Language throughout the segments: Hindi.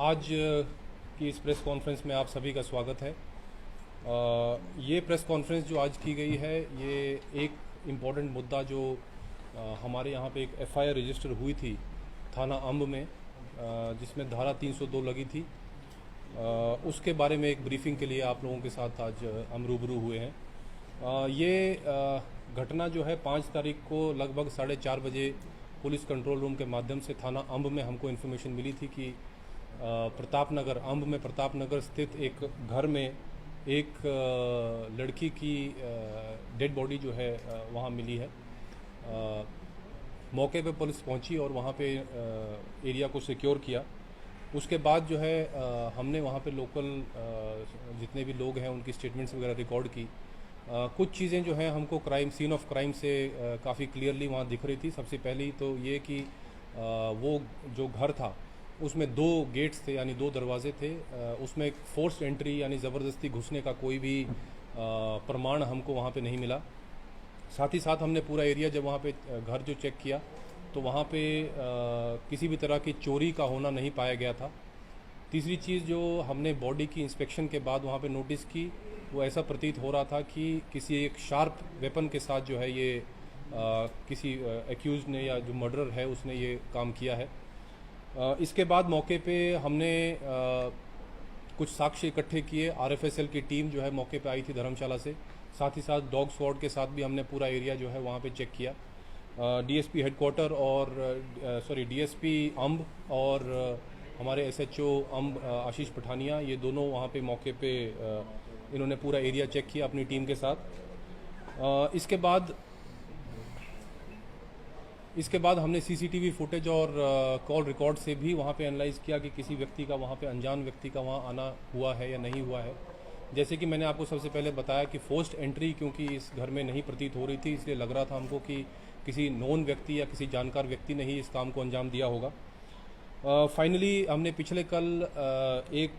आज की इस प्रेस कॉन्फ्रेंस में आप सभी का स्वागत है। ये प्रेस कॉन्फ्रेंस जो आज की गई है ये एक इम्पॉर्टेंट मुद्दा जो हमारे यहाँ पे एक एफआईआर रजिस्टर हुई थी थाना अंब में, जिसमें धारा 302 लगी थी, उसके बारे में एक ब्रीफिंग के लिए आप लोगों के साथ आज हम रूबरू हुए हैं। ये घटना जो है 5 तारीख को लगभग 4:30 बजे पुलिस कंट्रोल रूम के माध्यम से थाना अंब में हमको इन्फॉर्मेशन मिली थी कि प्रताप नगर, अंब में प्रताप नगर स्थित एक घर में एक लड़की की डेड बॉडी जो है वहाँ मिली है। मौके पे पुलिस पहुंची और वहाँ पे एरिया को सिक्योर किया। उसके बाद जो है हमने वहाँ पे लोकल जितने भी लोग हैं उनकी स्टेटमेंट्स वगैरह रिकॉर्ड की। कुछ चीज़ें जो हैं हमको सीन ऑफ क्राइम से काफ़ी क्लियरली वहाँ दिख रही थी। सबसे पहली तो ये कि वो जो घर था उसमें 2 गेट्स थे, यानी 2 दरवाजे थे। उसमें एक फोर्स्ड एंट्री यानी ज़बरदस्ती घुसने का कोई भी प्रमाण हमको वहाँ पे नहीं मिला। साथ ही साथ हमने पूरा एरिया जब वहाँ पे घर जो चेक किया तो वहाँ पे किसी भी तरह की चोरी का होना नहीं पाया गया था। तीसरी चीज़ जो हमने बॉडी की इंस्पेक्शन के बाद वहाँ पे नोटिस की, वो ऐसा प्रतीत हो रहा था कि किसी एक शार्प वेपन के साथ जो है ये किसी एक्यूज ने या जो मर्डरर है उसने ये काम किया है। इसके बाद मौके पे हमने कुछ साक्ष्य इकट्ठे किए। आरएफएसएल की टीम जो है मौके पे आई थी धर्मशाला से। साथ ही साथ डॉग स्क्वाड के साथ भी हमने पूरा एरिया जो है वहाँ पे चेक किया। डीएसपी हेडक्वार्टर और डीएसपी अंब और हमारे एसएचओ अंब आशीष पठानिया, ये दोनों वहाँ पे मौके पे इन्होंने पूरा एरिया चेक किया अपनी टीम के साथ। इसके बाद हमने सीसीटीवी फुटेज और कॉल रिकॉर्ड से भी वहाँ पे एनालाइज किया कि किसी व्यक्ति का वहाँ पे अनजान व्यक्ति का वहाँ आना हुआ है या नहीं हुआ है। जैसे कि मैंने आपको सबसे पहले बताया कि फोर्स्ड एंट्री क्योंकि इस घर में नहीं प्रतीत हो रही थी, इसलिए लग रहा था हमको कि किसी नोन व्यक्ति या किसी जानकार व्यक्ति ने ही इस काम को अंजाम दिया होगा। फाइनली हमने पिछले कल एक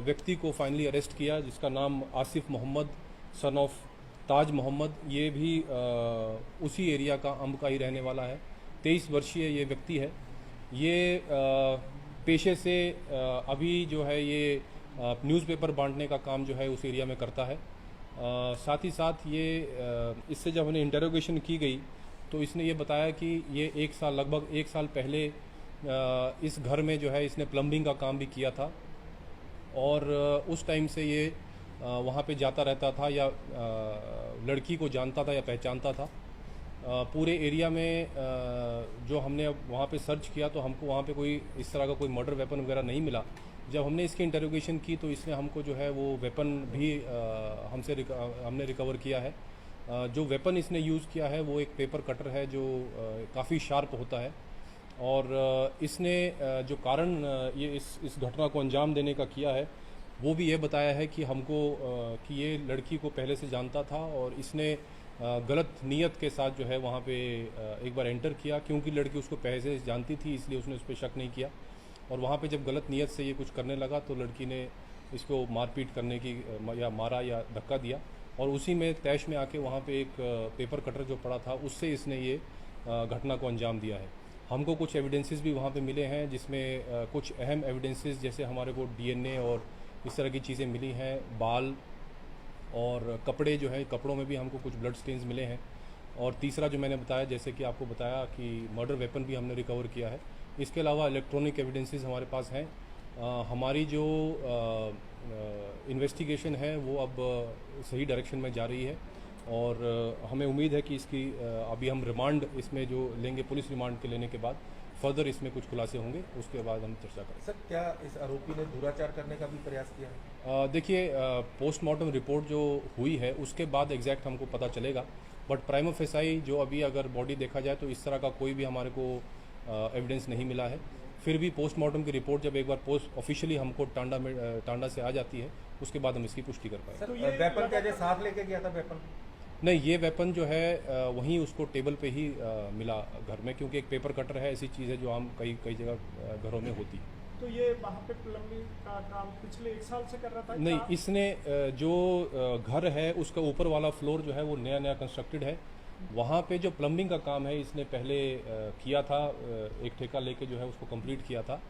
व्यक्ति को फाइनली अरेस्ट किया जिसका नाम आसिफ मोहम्मद सन ऑफ ताज मोहम्मद, ये भी उसी एरिया का अंब का ही रहने वाला है। 23 वर्षीय ये व्यक्ति है। ये पेशे से अभी जो है ये न्यूज़पेपर बांटने का काम जो है उस एरिया में करता है। साथ ही साथ ये इससे जब हमने इंटरोगेशन की गई तो इसने ये बताया कि ये लगभग एक साल पहले इस घर में जो है इसने प्लम्बिंग का काम भी किया था और उस टाइम से ये वहाँ पे जाता रहता था या लड़की को जानता था या पहचानता था। पूरे एरिया में जो हमने वहाँ पे सर्च किया तो हमको वहाँ पे कोई इस तरह का कोई मर्डर वेपन वगैरह नहीं मिला। जब हमने इसकी इंटरोगेशन की तो इसने हमको जो है वो वेपन भी हमने रिकवर किया है। जो वेपन इसने यूज़ किया है वो एक पेपर कटर है जो काफ़ी शार्प होता है और इसने जो कारण ये इस घटना को अंजाम देने का किया है वो भी ये बताया है कि हमको कि ये लड़की को पहले से जानता था और इसने गलत नीयत के साथ जो है वहाँ पे एक बार एंटर किया। क्योंकि लड़की उसको पहले से जानती थी इसलिए उसने उस पर शक नहीं किया और वहाँ पे जब गलत नीयत से ये कुछ करने लगा तो लड़की ने इसको मारपीट करने की या मारा या धक्का दिया और उसी में तैश में आके वहाँ पे एक पेपर कटर जो पड़ा था उससे इसने ये घटना को अंजाम दिया है। हमको कुछ एविडेंसेस भी वहाँ पे मिले हैं जिसमें कुछ अहम एविडेंसेस जैसे हमारे को डीएनए और इस तरह की चीज़ें मिली हैं। बाल और कपड़े जो है, कपड़ों में भी हमको कुछ ब्लड स्टेन्स मिले हैं। और तीसरा जो मैंने बताया, जैसे कि आपको बताया कि मर्डर वेपन भी हमने रिकवर किया है। इसके अलावा इलेक्ट्रॉनिक एविडेंसेस हमारे पास हैं। हमारी जो इन्वेस्टिगेशन है वो अब सही डायरेक्शन में जा रही है और हमें उम्मीद है कि इसकी अभी हम रिमांड इसमें जो लेंगे, पुलिस रिमांड के लेने के बाद फर्दर इसमें कुछ खुलासे होंगे, उसके बाद हम चर्चा करेंगे। सर, क्या इस आरोपी ने दुराचार करने का भी प्रयास किया है? देखिए, पोस्टमार्टम रिपोर्ट जो हुई है उसके बाद एग्जैक्ट हमको पता चलेगा, बट प्राइमा फेसाई जो अभी अगर बॉडी देखा जाए तो इस तरह का कोई भी हमारे को एविडेंस नहीं मिला है। फिर भी पोस्टमार्टम की रिपोर्ट जब एक बार ऑफिशियली हमको टांडा से आ जाती है उसके बाद हम इसकी पुष्टि कर पाएंगे। सर, तो वेपन क्या साथ लेके गया था? वेपन नहीं, ये वेपन जो है वहीं उसको टेबल पे ही मिला घर में, क्योंकि एक पेपर कटर है, ऐसी चीज़ है जो हम कई जगह घरों में होती है। तो ये वहाँ पे प्लम्बिंग का काम पिछले 1 साल से कर रहा था? नहीं, इसने जो घर है उसका ऊपर वाला फ्लोर जो है वो नया कंस्ट्रक्टेड है। वहाँ पे जो प्लम्बिंग का काम है इसने पहले किया था, एक ठेका लेके जो है उसको कंप्लीट किया था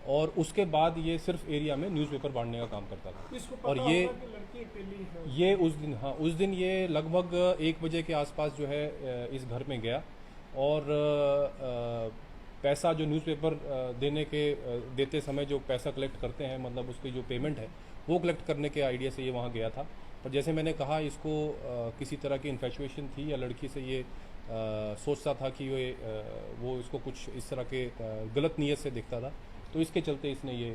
और उसके बाद ये सिर्फ एरिया में न्यूज़पेपर बांटने का काम करता था। इसको और पता ये होगा कि लड़की अकेली है। ये उस दिन, हाँ उस दिन ये लगभग 1 बजे के आसपास जो है इस घर में गया और पैसा जो न्यूज़पेपर देते समय जो पैसा कलेक्ट करते हैं, मतलब उसकी जो पेमेंट है वो कलेक्ट करने के आइडिया से ये वहाँ गया था। पर जैसे मैंने कहा, इसको किसी तरह की इन्फेचुएशन थी या लड़की से ये सोचता था कि वो इसको कुछ इस तरह के गलत नीयत से देखता था, तो इसके चलते इसने ये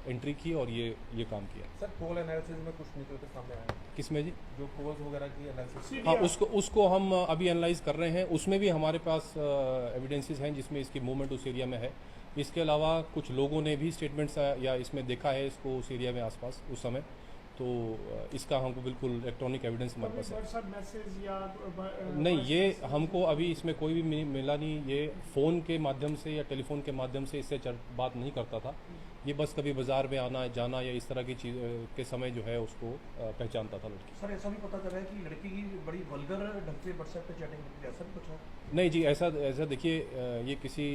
एंट्री की और ये काम किया। सर कॉल एनालिसिस में कुछ निकल के सामने आया? किसमें जी? जो कॉल्स वगैरह की एनालिसिस। हाँ, उसको हम अभी एनालाइज कर रहे हैं। उसमें भी हमारे पास एविडेंसेस हैं जिसमें इसकी मूवमेंट उस एरिया में है। इसके अलावा कुछ लोगों ने भी स्टेटमेंट्स या इसमें देखा है इसको उस एरिया में आसपास उस समय, तो इसका हमको बिल्कुल इलेक्ट्रॉनिक एविडेंस हमारे पास है। व्हाट्सएप मैसेज या नहीं, ये हमको अभी इसमें कोई भी मिला नहीं। ये फ़ोन के माध्यम से या टेलीफोन के माध्यम से इससे बात नहीं करता था। ये बस कभी बाजार में आना जाना या इस तरह की चीज़ के समय जो है उसको पहचानता था लड़की। सर ऐसा भी पता चला है कि लड़की की बड़ी वल्गर ढंग से व्हाट्सएप पे चैटिंग होती है, ऐसा भी कुछ है? नहीं जी, ऐसा देखिए, ये किसी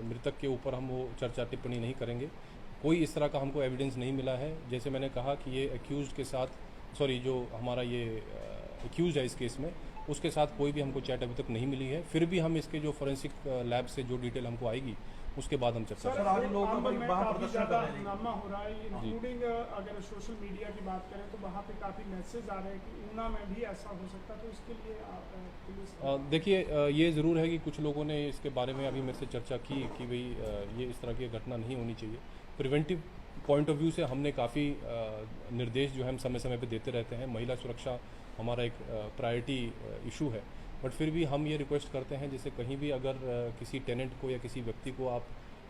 मृतक के ऊपर हम वो चर्चा टिप्पणी नहीं करेंगे। कोई इस तरह का हमको एविडेंस नहीं मिला है। जैसे मैंने कहा कि ये एक्यूज़ के साथ, सॉरी जो हमारा ये एक्यूज़ है इस केस में, उसके साथ कोई भी हमको चैट अभी तक नहीं मिली है। फिर भी हम इसके जो फोरेंसिक लैब से जो डिटेल हमको आएगी उसके बाद हम चर्चा सर आज लोग आंदोलन में वहाँ काफी प्रदर्शन ज्यादा कर रहे हैं। हंगामा हो रहा है, इंक्लूडिंग अगर सोशल मीडिया की बात करें तो वहाँ पे काफी मैसेज आ रहे हैं कि ऊना में भी ऐसा हो सकता है, तो इसके लिए पुलिस देखिए, ये ज़रूर है कि कुछ लोगों ने इसके बारे में अभी मेरे से चर्चा की कि भाई ये इस तरह की घटना नहीं होनी चाहिए। प्रिवेंटिव पॉइंट ऑफ व्यू से हमने काफ़ी निर्देश जो है हम समय समय पे देते रहते हैं। महिला सुरक्षा हमारा एक प्रायोरिटी इशू है, बट फिर भी हम ये रिक्वेस्ट करते हैं जैसे कहीं भी अगर किसी टेनेंट को या किसी व्यक्ति को आप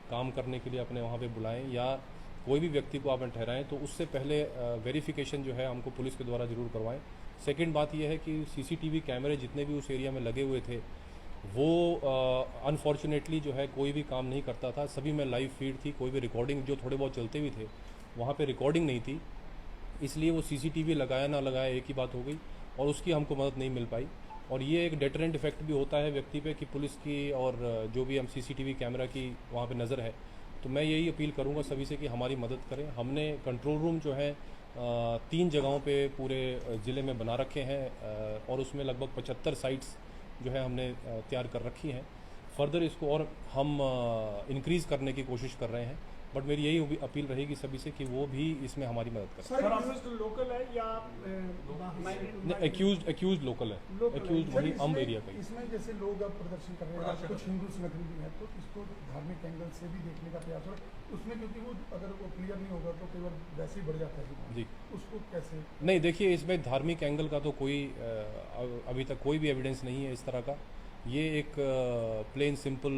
काम करने के लिए अपने वहाँ पे बुलाएं या कोई भी व्यक्ति को आप ठहराएं, तो उससे पहले वेरिफिकेशन जो है हमको पुलिस के द्वारा ज़रूर करवाएं। सेकंड बात यह है कि सीसीटीवी कैमरे जितने भी उस एरिया में लगे हुए थे वो अनफॉर्चुनेटली जो है कोई भी काम नहीं करता था। सभी में लाइव फीड थी, कोई भी रिकॉर्डिंग जो थोड़े बहुत चलते भी थे वहाँ पे रिकॉर्डिंग नहीं थी, इसलिए वो सीसीटीवी लगाया ना लगाया एक ही बात हो गई और उसकी हमको मदद नहीं मिल पाई। और ये एक डेटरेंट इफेक्ट भी होता है व्यक्ति पे कि पुलिस की और जो भी हम सीसीटीवी कैमरा की वहाँ पे नज़र है। तो मैं यही अपील करूँगा सभी से कि हमारी मदद करें। हमने कंट्रोल रूम जो है 3 जगहों पे पूरे ज़िले में बना रखे हैं और उसमें लगभग 75 साइट्स जो है हमने तैयार कर रखी हैं। फर्दर इसको और हम इंक्रीज़ करने की कोशिश कर रहे हैं, बट मेरी यही अपील रहेगी सभी से कि वो भी इसमें हमारी मदद करें। सर accused लोकल है या एक्यूज लोकल है, एक्यूज वही अम्ब एरिया का ही। इसमें जैसे लोग अब प्रदर्शन कर रहे हैं, कुछ हिंदू संगठन भी हैं, तो इसको धार्मिक एंगल से भी देखने का प्रयास हो रहा है उसमें, क्योंकि वो अगर वो क्लियर नहीं होगा तो कई बार वैसे ही बढ़ जाता है जी। उसको कैसे? नहीं, देखिए इसमें धार्मिक एंगल का तो कोई अभी तक कोई भी एविडेंस नहीं है इस तरह का। ये एक प्लेन सिंपल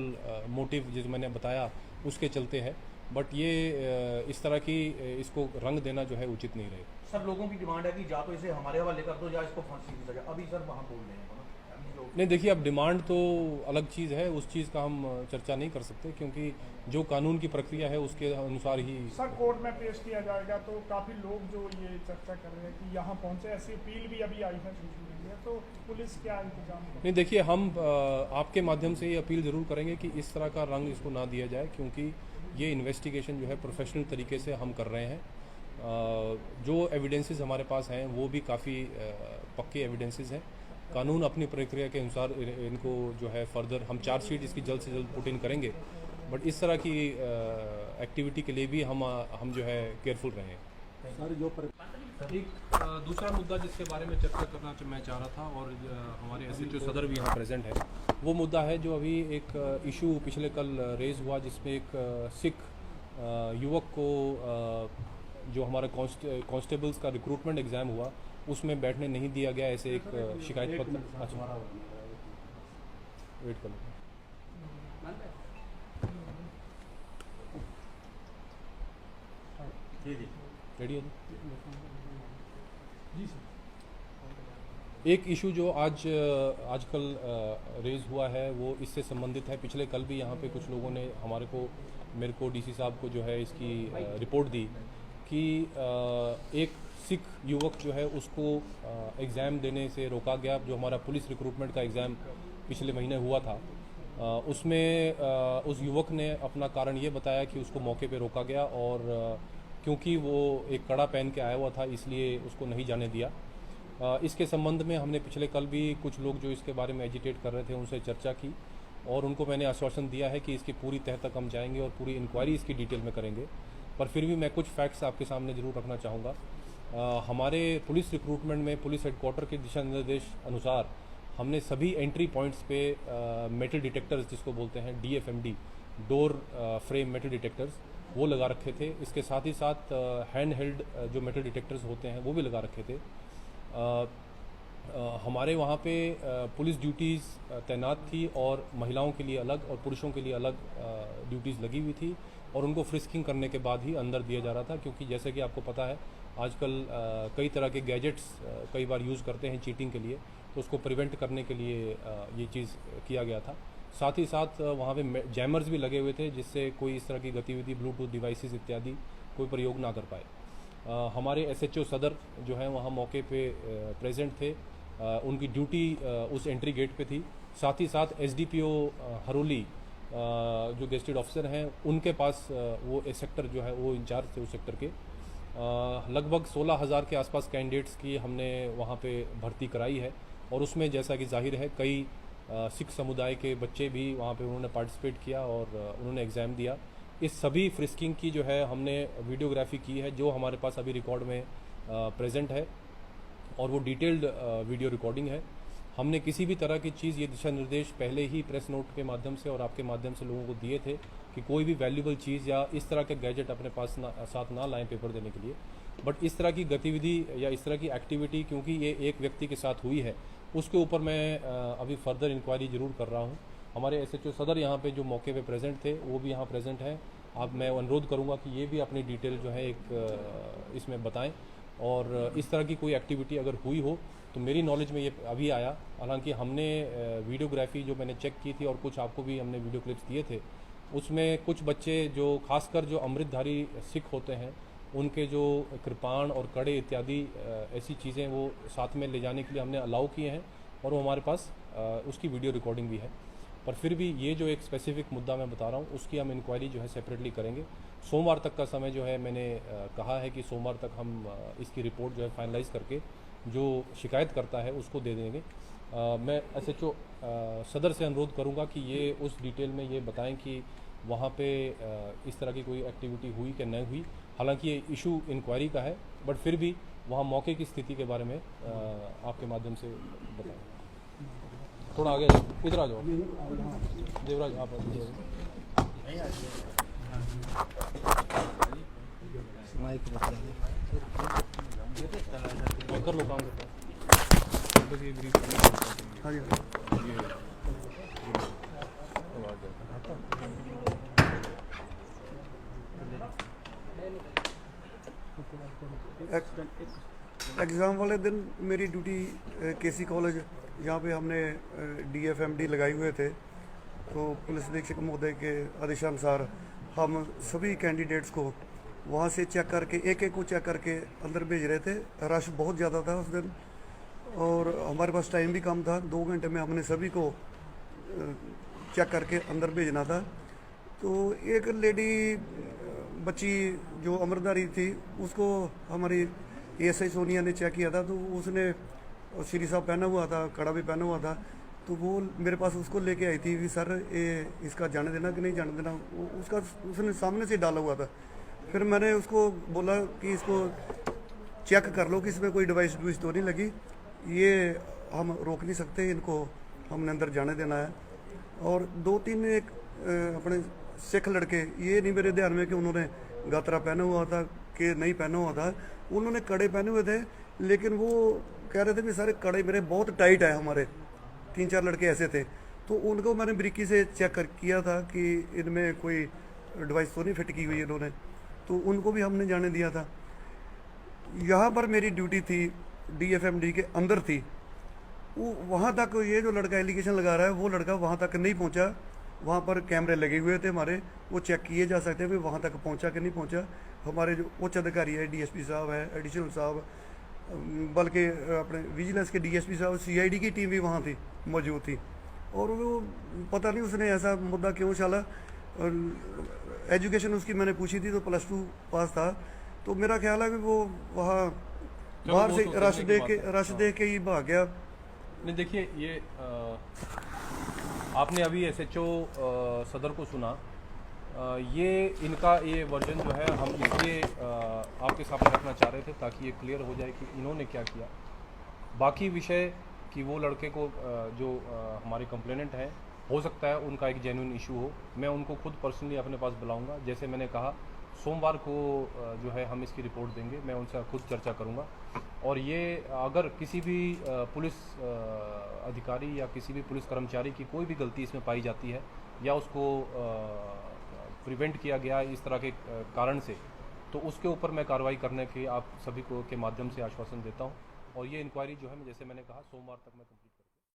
मोटिव जिस मैंने बताया उसके चलते है, बट ये इस तरह की इसको रंग देना जो है उचित नहीं रहेगा। सर लोगों की डिमांड है कि या तो इसे हमारे हवाले कर दो या इसको फांसी की सजा। अभी सर वहाँ बोल रहे हैं ना, नहीं देखिए, अब डिमांड तो अलग चीज़ है, उस चीज़ का हम चर्चा नहीं कर सकते क्योंकि जो कानून की प्रक्रिया है उसके अनुसार ही। सर कोर्ट में पेश किया जाएगा, तो काफ़ी लोग जो ये चर्चा कर रहे हैं कि यहाँ पहुँचे, ऐसी अपील भी अभी आई है सोशल मीडिया, तो पुलिस क्या इंतजाम करे? नहीं देखिए, हम आपके माध्यम से ये अपील ज़रूर करेंगे कि इस तरह का रंग इसको ना दिया जाए, क्योंकि ये इन्वेस्टिगेशन जो है प्रोफेशनल तरीके से हम कर रहे हैं। जो एविडेंसेस हमारे पास हैं वो भी काफ़ी पक्के एविडेंसेस हैं। कानून अपनी प्रक्रिया के अनुसार इनको जो है फर्दर हम चार्जशीट इसकी जल्द से जल्द पुट इन करेंगे, बट इस तरह की एक्टिविटी के लिए भी हम जो है केयरफुल रहें। एक दूसरा मुद्दा जिसके बारे में चर्चा करना मैं चाह रहा था और हमारे एसएचओ सदर भी यहाँ प्रेजेंट है, वो मुद्दा है जो अभी एक इशू पिछले कल रेज हुआ जिसमें एक सिख युवक को जो हमारा कांस्टेबल्स का रिक्रूटमेंट एग्ज़ाम हुआ उसमें बैठने नहीं दिया गया, ऐसे एक शिकायत पत्र। अच्छा वेट कर लो, रेडी हो जी सर। एक इशू जो आजकल रेज हुआ है वो इससे संबंधित है। पिछले कल भी यहाँ पे कुछ लोगों ने मेरे को डीसी साहब को जो है इसकी रिपोर्ट दी कि एक सिख युवक जो है उसको एग्ज़ाम देने से रोका गया, जो हमारा पुलिस रिक्रूटमेंट का एग्ज़ाम पिछले महीने हुआ था। उसमें उस युवक ने अपना कारण ये बताया कि उसको मौके पे रोका गया और क्योंकि वो एक कड़ा पहन के आया हुआ था इसलिए उसको नहीं जाने दिया। इसके संबंध में हमने पिछले कल भी कुछ लोग जो इसके बारे में एजिटेट कर रहे थे उनसे चर्चा की और उनको मैंने आश्वासन दिया है कि इसकी पूरी तह तक हम जाएंगे और पूरी इंक्वायरी इसकी डिटेल में करेंगे। पर फिर भी मैं कुछ फैक्ट्स आपके सामने ज़रूर रखना चाहूँगा। हमारे पुलिस रिक्रूटमेंट में पुलिस हेडक्वार्टर के दिशा निर्देश अनुसार हमने सभी एंट्री पॉइंट्स पे मेटल डिटेक्टर्स जिसको बोलते हैं DFMD, door frame metal detectors, वो लगा रखे थे। इसके साथ ही साथ हैंड हेल्ड जो मेटल डिटेक्टर्स होते हैं वो भी लगा रखे थे। हमारे वहाँ पे पुलिस ड्यूटीज़ तैनात थी और महिलाओं के लिए अलग और पुरुषों के लिए अलग ड्यूटीज़ लगी हुई थी और उनको फ्रिस्किंग करने के बाद ही अंदर दिया जा रहा था, क्योंकि जैसे कि आपको पता है आजकल कई तरह के गैजेट्स कई बार यूज़ करते हैं चीटिंग के लिए, तो उसको प्रिवेंट करने के लिए ये चीज़ किया गया था। साथ ही साथ वहाँ पे जैमर्स भी लगे हुए थे जिससे कोई इस तरह की गतिविधि ब्लूटूथ डिवाइसेस इत्यादि कोई प्रयोग ना कर पाए। हमारे SHO सदर जो है वहाँ मौके पे प्रेजेंट थे, उनकी ड्यूटी उस एंट्री गेट पे थी। साथ ही साथ SDPO हरोली जो गेस्टेड ऑफिसर हैं उनके पास वो सेक्टर जो है वो इंचार्ज थे उस सेक्टर के। लगभग 16,000 के आसपास कैंडिडेट्स की हमने वहाँ पे भर्ती कराई है और उसमें जैसा कि जाहिर है कई सिख समुदाय के बच्चे भी वहाँ पे उन्होंने पार्टिसिपेट किया और उन्होंने एग्ज़ाम दिया। इस सभी फ्रिस्किंग की जो है हमने वीडियोग्राफी की है जो हमारे पास अभी रिकॉर्ड में प्रेजेंट है और वो डिटेल्ड वीडियो रिकॉर्डिंग है। हमने किसी भी तरह की चीज़, ये दिशा निर्देश पहले ही प्रेस नोट के माध्यम से और आपके माध्यम से लोगों को दिए थे कि कोई भी वैल्यूबल चीज़ या इस तरह के गैजेट अपने पास साथ ना लाएं पेपर देने के लिए। बट इस तरह की गतिविधि या इस तरह की एक्टिविटी क्योंकि ये एक व्यक्ति के साथ हुई है उसके ऊपर मैं अभी फर्दर इंक्वायरी ज़रूर कर रहा हूँ। हमारे SHO सदर यहाँ पे जो मौके पे प्रेजेंट थे वो भी यहाँ प्रेजेंट हैं। अब मैं अनुरोध करूँगा कि ये भी अपनी डिटेल जो है एक इसमें बताएं और इस तरह की कोई एक्टिविटी अगर हुई हो तो मेरी नॉलेज में ये अभी आया। हालांकि हमने वीडियोग्राफी जो मैंने चेक की थी और कुछ आपको भी हमने वीडियो क्लिप्स दिए थे, उसमें कुछ बच्चे जो खासकर जो अमृतधारी सिख होते हैं उनके जो कृपाण और कड़े इत्यादि ऐसी चीज़ें वो साथ में ले जाने के लिए हमने अलाउ किए हैं और वो हमारे पास उसकी वीडियो रिकॉर्डिंग भी है। पर फिर भी ये जो एक स्पेसिफिक मुद्दा मैं बता रहा हूँ उसकी हम इंक्वायरी जो है सेपरेटली करेंगे। सोमवार तक का समय जो है मैंने कहा है कि सोमवार तक हम इसकी रिपोर्ट जो है फाइनलाइज करके जो शिकायत करता है उसको दे देंगे। मैं SHO सदर से अनुरोध करूंगा कि ये उस डिटेल में ये बताएं कि वहाँ पे इस तरह की कोई एक्टिविटी हुई कि नहीं हुई। हालांकि ये इशू इंक्वायरी का है बट फिर भी वहाँ मौके की स्थिति के बारे में आपके माध्यम से बताएं। थोड़ा आगे इधर आ जाओ देवराज, आप कर लो काम बस ये ब्रीफ एग्ज़ाम वाले दिन मेरी ड्यूटी KC कॉलेज यहाँ पे हमने DFMD लगाए हुए थे, तो पुलिस अधीक्षक महोदय के आदेशानुसार हम सभी कैंडिडेट्स को वहाँ से चेक करके एक एक को चेक करके अंदर भेज रहे थे। रश बहुत ज़्यादा था उस दिन और हमारे पास टाइम भी कम था, 2 घंटे में हमने सभी को चेक करके अंदर भेजना था। तो एक लेडी बच्ची जो अमृतधारी थी उसको हमारी ASI सोनिया ने चेक किया था, तो उसने श्री साहब पहना हुआ था, कड़ा भी पहना हुआ था, तो वो मेरे पास उसको लेके आई थी कि सर ये इसका जाने देना कि नहीं जाने देना। उसका उसने सामने से डाला हुआ था। फिर मैंने उसको बोला कि इसको चेक कर लो कि इसमें कोई डिवाइस तो नहीं लगी, ये हम रोक नहीं सकते, इनको हमने अंदर जाने देना है। और 2-3 एक अपने सिख लड़के, ये नहीं मेरे ध्यान में कि उन्होंने गातरा पहना हुआ था कि नहीं पहना हुआ था, उन्होंने कड़े पहने हुए थे, लेकिन वो कह रहे थे कि सारे कड़े मेरे बहुत टाइट है। हमारे 3-4 लड़के ऐसे थे, तो उनको मैंने बारीकी से चेक किया था कि इनमें कोई डिवाइस तो नहीं फिट की हुई इन्होंने, तो उनको भी हमने जाने दिया था। यहाँ पर मेरी ड्यूटी थी DFMD के अंदर थी, वो वहाँ तक ये जो लड़का एलिगेशन लगा रहा है वो लड़का वहाँ तक नहीं पहुँचा। वहाँ पर कैमरे लगे हुए थे हमारे, वो चेक किए जा सकते हैं कि वहाँ तक पहुँचा कि नहीं पहुँचा। हमारे जो उच्च अधिकारी है, DSP साहब है, एडिशनल साहब, बल्कि अपने विजिलेंस के DSP साहब, CID की टीम भी वहाँ थी, मौजूद थी। और वो पता नहीं उसने ऐसा मुद्दा क्यों चला। एजुकेशन उसकी मैंने पूछी थी तो +2 पास था, तो मेरा ख्याल है कि वो वहाँ बाहर वो से तो रश समझने देख की के बात है। रश देख के ही भाग गया। नहीं देखिए, ये आपने अभी SHO सदर को सुना, ये इनका ये वर्जन जो है हम इसलिए आपके सामने रखना चाह रहे थे ताकि ये क्लियर हो जाए कि इन्होंने क्या किया। बाकी विषय कि वो लड़के को जो हमारे कंप्लेनेंट हैं, हो सकता है उनका एक जेन्युइन इशू हो, मैं उनको खुद पर्सनली अपने पास बुलाऊंगा। जैसे मैंने कहा सोमवार को जो है हम इसकी रिपोर्ट देंगे, मैं उनसे खुद चर्चा करूंगा। और ये अगर किसी भी पुलिस अधिकारी या किसी भी पुलिस कर्मचारी की कोई भी गलती इसमें पाई जाती है या उसको प्रिवेंट किया गया इस तरह के कारण से, तो उसके ऊपर मैं कार्रवाई करने के आप सभी को के माध्यम से आश्वासन देता हूं। और ये इंक्वायरी जो है, जैसे मैंने कहा, सोमवार तक मैं